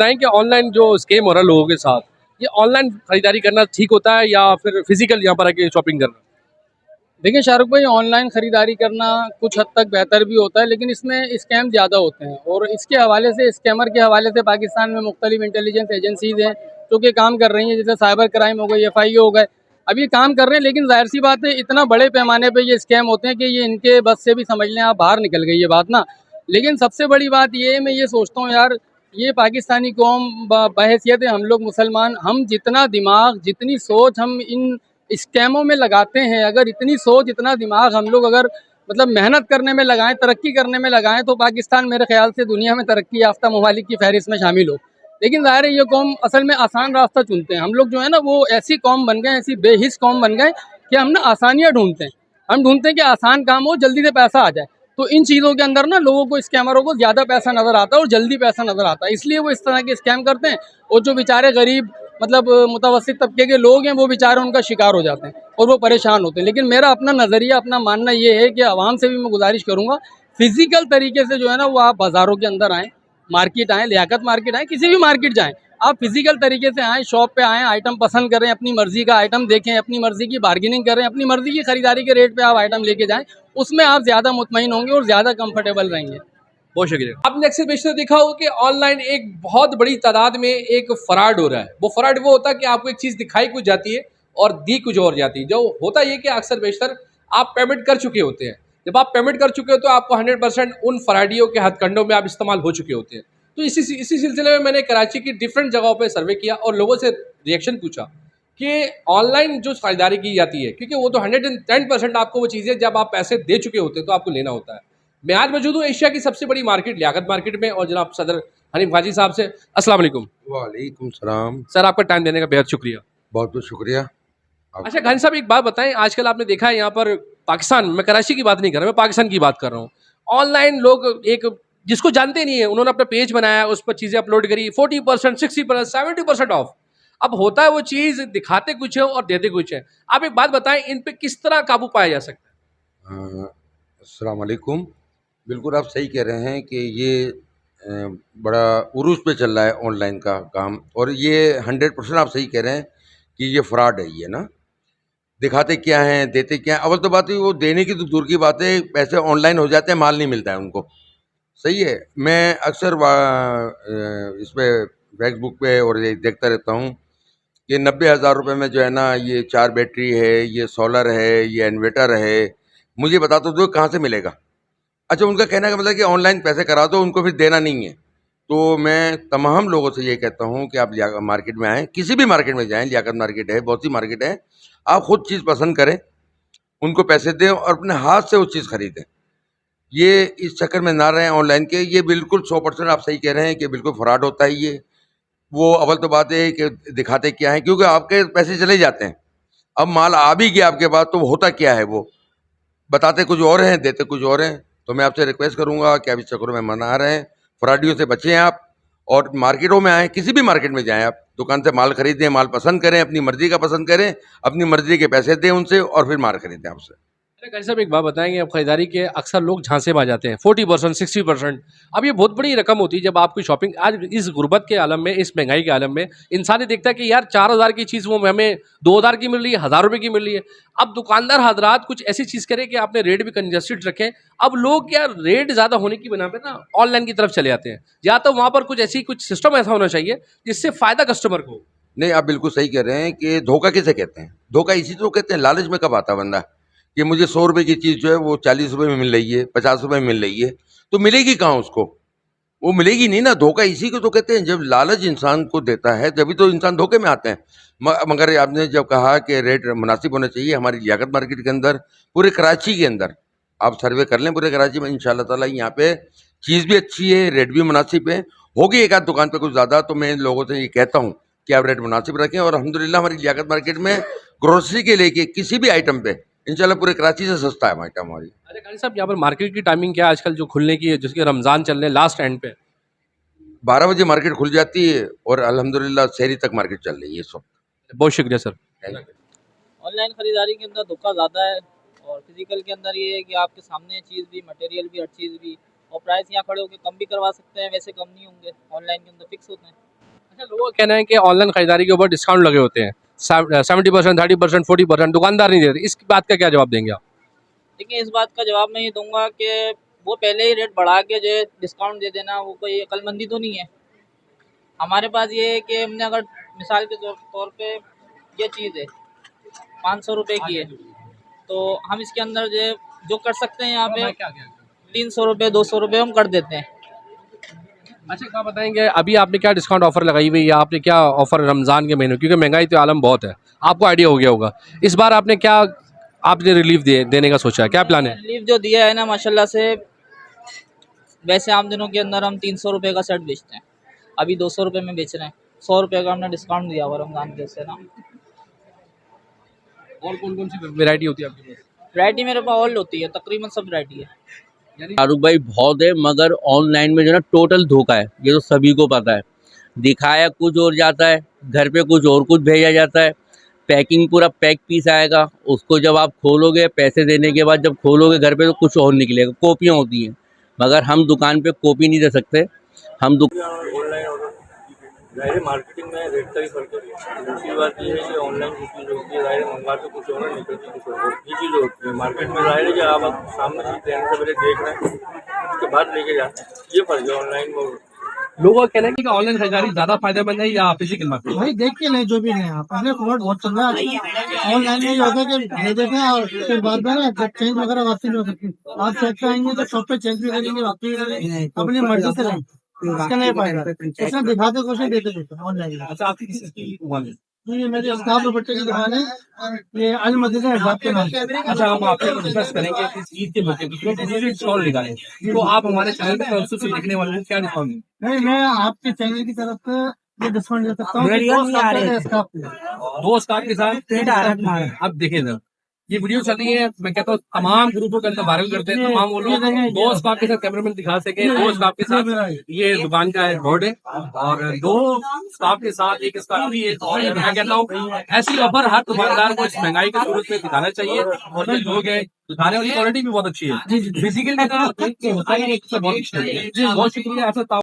बताएं कि ऑनलाइन जो स्कैम हो रहा है लोगों के साथ, ये ऑनलाइन खरीदारी करना ठीक होता है या फिर फिजिकल यहाँ पर आके शॉपिंग करना? देखिए शाहरुख भाई, ऑनलाइन ख़रीदारी करना कुछ हद तक बेहतर भी होता है, लेकिन इसमें स्कैम ज़्यादा होते हैं। और इसके हवाले से, स्कैमर के हवाले से पाकिस्तान में मुख्तलिफ इंटेलिजेंस एजेंसीज़ हैं जो कि काम कर रही हैं, जैसे साइबर क्राइम हो गई, FIU हो गए। अब ये काम कर रहे हैं, लेकिन जाहिर सी बात है, इतना बड़े पैमाने पे ये स्कैम होते हैं कि ये इनके बस से भी समझ लें आप, बाहर निकल गई ये बात ना। लेकिन सबसे बड़ी बात ये है, मैं ये सोचता हूँ यार, ये पाकिस्तानी कौम बहैसियत हम लोग मुसलमान, हम जितना दिमाग, जितनी सोच हम इन स्कैमों में लगाते हैं, अगर इतनी सोच, इतना दिमाग हम लोग अगर मतलब मेहनत करने में लगाएं, तरक्की करने में लगाएं, तो पाकिस्तान मेरे ख्याल से दुनिया में तरक्की याफ्ता ममालिक की फहरिस्त में शामिल हो। लेकिन ज़ाहिर है, ये कौम असल में आसान रास्ता चुनते हैं। हम लोग जो है ना, वो ऐसी कौम बन गए, ऐसी बेहिस कौम बन गए कि हम ना आसानियाँ ढूंढते हैं। हम ढूंढते हैं कि आसान काम हो, जल्दी से पैसा आ जाए। तो इन चीज़ों के अंदर ना लोगों को, स्कैमरों को ज़्यादा पैसा नज़र आता है और जल्दी पैसा नज़र आता है, इसलिए वो इस तरह के स्कैम करते हैं। और जो बेचारे गरीब मतलब मुतवस्सित तबके के लोग हैं, वो बेचारे उनका शिकार हो जाते हैं और वो परेशान होते हैं। लेकिन मेरा अपना नज़रिया, अपना मानना ये है कि आवाम से भी मैं गुजारिश करूँगा, फिजिकल तरीके से जो है ना, वो आप बाज़ारों के अंदर आएँ, मार्केट आएँ, लियाकत मार्केट आएँ, किसी भी मार्केट जाएँ, आप फिजिकल तरीके से आएँ, शॉप पे आएँ, आइटम पसंद करें, अपनी मर्जी का आइटम देखें, अपनी मर्जी की बार्गेनिंग करें, अपनी मर्जी की खरीदारी के रेट पे आप आइटम लेके जाएँ। उसमें आप ज़्यादा मुतमईन होंगे और ज़्यादा कंफर्टेबल रहेंगे। बहुत शुक्रिया। आपने अक्सर बेशतर देखा होगा कि ऑनलाइन एक बहुत बड़ी तादाद में एक फ्रॉड हो रहा है। वो फ्रॉड वो होता है कि आपको एक चीज़ दिखाई कुछ जाती है और दी कुछ और जाती है। जो होता ये कि अक्सर बेशतर आप पेमेंट कर चुके होते हैं। जब आप पेमेंट कर चुके हो तो आपको 100% उन फराडियों के हथकंडों में आप इस्तेमाल हो चुके होते हैं। तो इसी सिलसिले में मैंने कराची की डिफरेंट जगहों पर सर्वे किया और लोगों से रिएक्शन पूछा कि ऑनलाइन जो खरीदारी की जाती है, क्योंकि वो तो 110% आपको वो चीज़ें जब आप पैसे दे चुके होते हैं तो आपको लेना होता है। मैं आज मौजूद हूँ एशिया की सबसे बड़ी मार्केट लियाकत मार्केट में और जनाब सदर हनीफ गाजी साहब से। अस्सलाम वालेकुम। वालेकुम सलाम। सर, आपका टाइम देने का बेहद शुक्रिया। बहुत बहुत शुक्रिया अच्छा आपका। गाजी साहब, एक बात बताएं, आजकल आपने देखा है यहाँ पर पाकिस्तान, मैं कराची की बात नहीं कर रहा, मैं पाकिस्तान की बात कर रहा हूँ। ऑनलाइन लोग एक जिसको जानते नहीं है, उन्होंने अपना पेज बनाया, उस पर चीज़ें अपलोड करी, 40%, 60%, 70% ऑफ। अब होता है वो चीज़ दिखाते कुछ है और देते कुछ है। आप एक बात बताएं, इन पे किस तरह काबू पाया जा सकता है? अस्सलाम वालेकुम। बिल्कुल आप सही कह रहे हैं कि ये बड़ा उरूज पे चल रहा है ऑनलाइन का काम, और ये 100% आप सही कह रहे हैं कि ये फ्रॉड है ये ना। दिखाते क्या हैं, देते क्या हैं। अव्वल तो बात है, वो देने की तो दूर की बात है, पैसे ऑनलाइन हो जाते हैं, माल नहीं मिलता है उनको। सही है। मैं अक्सर इस पे फेसबुक पे और ये देखता रहता हूँ कि 90,000 रुपये में जो है ना, ये 4 बैटरी है, ये सोलर है, ये इन्वर्टर है। मुझे बता तो दो कहाँ से मिलेगा। अच्छा, उनका कहने का मतलब कि ऑनलाइन पैसे करा दो, उनको फिर देना नहीं है। तो मैं तमाम लोगों से ये कहता हूँ कि आप मार्केट में आएँ, किसी भी मार्केट में जाएँ, लियाकत मार्केट है, बहुत सी मार्केट है, आप खुद चीज़ पसंद करें, उनको पैसे दें और अपने हाथ से वो चीज़ खरीदें। ये इस चक्कर में ना रहें ऑनलाइन के। ये बिल्कुल 100% आप सही कह रहे हैं कि बिल्कुल फ्रॉड होता है ये। वो अव्वल तो बात है कि दिखाते क्या हैं, क्योंकि आपके पैसे चले जाते हैं। अब माल आ भी गया आपके पास, तो होता क्या है, वो बताते कुछ और हैं, देते कुछ और हैं। तो मैं आपसे रिक्वेस्ट करूंगा कि आप इस चक्करों में मना रहे हैं, फ्रॉडियों से बचें आप, और मार्केटों में आएँ, किसी भी मार्केट में जाएँ आप, दुकान से माल खरीदें, माल पसंद करें, अपनी मर्ज़ी का पसंद करें, अपनी मर्ज़ी के पैसे दें उनसे और फिर माल खरीदें आपसे। अरे गाजी साहब, एक बात बताएंगे, अब खरीदारी के अक्सर लोग झांसे में आ जाते हैं, 40%, 60%। अब ये बहुत बड़ी रकम होती है जब आपकी शॉपिंग आज इस गुर्बत के आलम में, इस महंगाई के आलम में इंसान ये देखता है कि यार 4,000 की चीज़ वो हमें 2,000 की मिल रही है, 1,000 रुपये की मिल रही है। अब दुकानदार हजरात कुछ ऐसी चीज़ करें कि आपने रेट भी कंजस्टेड रखें। अब लोग यार रेट ज़्यादा होने की बना पे ना ऑनलाइन की तरफ चले जाते हैं। या तो वहाँ पर कुछ सिस्टम ऐसा होना चाहिए जिससे फ़ायदा कस्टमर को हो। नहीं, आप बिल्कुल सही कह रहे हैं कि धोखा किसे कहते हैं। धोखा इसी को कहते हैं, लालच में कब आता बंदा कि मुझे 100 रुपये की चीज़ जो है वो 40 रुपये में मिल रही है, 50 रुपये में मिल रही है, तो मिलेगी कहाँ उसको, वो मिलेगी नहीं ना। धोखा इसी को तो कहते हैं, जब लालच इंसान को देता है तभी तो इंसान धोखे में आते हैं। मगर आपने जब कहा कि रेट मुनासिब होना चाहिए, हमारी लियाकत मार्केट के अंदर, पूरे कराची के अंदर आप सर्वे कर लें, पूरे कराची में इंशाल्लाह ताला यहाँ पे चीज़ भी अच्छी है, रेट भी मुनासिब है। होगी एक आध दुकान पे कुछ ज़्यादा, तो मैं लोगों से ये कहता हूँ कि आप रेट मुनासिब रखें। और अल्हम्दुलिल्लाह हमारी लियाकत मार्केट में ग्रोसरी के लेके किसी भी आइटम पे इंशाल्लाह पूरे कराची से सस्ता है आइटम हमारी। अरे गाजी साहब, यहाँ पर मार्केट की टाइमिंग क्या है आजकल जो खुलने की है, जिसके रमज़ान चल रहे हैं लास्ट एंड पे? 12 बजे मार्केट खुल जाती है और अल्हम्दुलिल्लाह शहरी तक मार्केट चल रही है इस वक्त। बहुत शुक्रिया सर। Thank you. ऑनलाइन ख़रीदारी के अंदर धोखा ज़्यादा है और फिजिकल के अंदर ये है कि आपके सामने चीज़ भी, मटेरियल भी, हर चीज़ भी, और प्राइस यहाँ खड़े होकर कम भी करवा सकते हैं, वैसे कम नहीं होंगे, ऑनलाइन के अंदर फिक्स होते हैं। अच्छा, लोगों का कहना है कि ऑनलाइन खरीदारी के ऊपर डिस्काउंट लगे होते हैं 70%, 30%, 40%, दुकानदार नहीं देते। इस बात का क्या जवाब देंगे आप? देखिए, इस बात का जवाब मैं ये दूंगा कि वो पहले ही रेट बढ़ा के जो डिस्काउंट दे देना, वो कोई अक्लमंदी तो नहीं है। हमारे पास ये है कि हमने अगर मिसाल के तौर पे ये चीज़ है 500 रुपये की है, तो हम इसके अंदर जो कर सकते हैं यहाँ पे 300 रुपये 200 रुपये हम कर देते हैं। अच्छा, क्या बताएंगे अभी आपने क्या डिस्काउंट ऑफर लगाई हुई है, या आपने क्या ऑफर रमज़ान के महीने, क्योंकि महंगाई तो आलम बहुत है, आपको आइडिया हो गया होगा, इस बार आपने क्या आपने रिलीफ देने का सोचा है, क्या प्लान है? रिलीफ जो दिया है ना माशाल्लाह से, वैसे आम दिनों के अंदर हम 300 रुपये का सेट बेचते हैं, अभी 200 रुपये में बेच रहे हैं। 100 रुपये का हमने डिस्काउंट दिया हुआ रमज़ान के से ना। और कौन कौन सी वैरायटी होती है आपके पास? वैरायटी मेरे पास ऑल होती है, तकरीबन सब वैरायटी है। शाहरुख भाई बहुत है, मगर ऑनलाइन में जो ना टोटल धोखा है, ये तो सभी को पता है। दिखाया कुछ और जाता है, घर पे कुछ और कुछ भेजा जाता है। पैकिंग पूरा पैक पीस आएगा, उसको जब आप खोलोगे पैसे देने के बाद जब खोलोगे घर पे तो कुछ और निकलेगा। कॉपियाँ होती हैं, मगर हम दुकान पे कॉपी नहीं दे सकते। हम ऑनलाइन ऑर्डर ज़ाहिर है मार्केटिंग में रेट का ही फर्क है। दूसरी बात ये है कि ऑनलाइन की चीज़ होती है, ज़ाहिर है मंगवा के कुछ और निकलती कुछ और, ये चीज़ होती है। मार्केट में ज़ाहिर है कि आप सामने चीज़ लेने से पहले देख रहे हैं, उसके बाद लेके जाते हैं, ये फर्क है ऑनलाइन में। लोगों का कहना है कि ऑनलाइन खरीदारी ज्यादा फायदेमंद है या फिजिकल मार्केट? भाई देख के नहीं, जो भी है आप पहले फ्रॉड बहुत चल रहा है ऑनलाइन में। ये होता है कि ये देखें और फिर बाद में ना चेंज वगैरह वापसी नहीं हो सकती। आप शॉप पे आएंगे तो शॉप पे चेंज भी करेंगे, वापसी भी करेंगे, अपनी मर्जी से रहेंगे, इसका नहीं पाएगा। ऐसा दिखाते कुछ नहीं देते ऑनलाइन। अच्छा, आपकी किस चीज़ की दुकान है? ये मेरे अस्ताफ दुपट्टे की दुकान है, ये अल मदीना हिसाब के नाम से। अच्छा, हम आपसे डिस्कस करेंगे इस ईद के मौके पर डिस्काउंट निकालें, तो आप हमारे चैनल पे परसों से देखने वाले हैं, क्या डिस्काउंट? नहीं, मैं आपके चैनल की तरफ से ये डिस्काउंट दे सकता हूँ। दो स्टाफ के साथ अब देखें सर, ये वीडियो चल रही है, मैं कहता हूँ तमाम ग्रुपों के अंदर वायरल करते हैं, तमाम वो लोग दो स्टाफ के साथ कैमरामैन दिखा सके, दो स्टाफ के साथ ये दुकान का एक बोर्ड है, और दो स्टाफ के साथ एक स्टाफ भी है। और मैं कहता हूँ ऐसी ऑफर हर दुकानदार को इस महंगाई की सूरत में दिखाना चाहिए, और जो लोग है दिखाने वाली क्वालिटी भी बहुत अच्छी है। फिजिकल बहुत शुक्रिया। ऐसा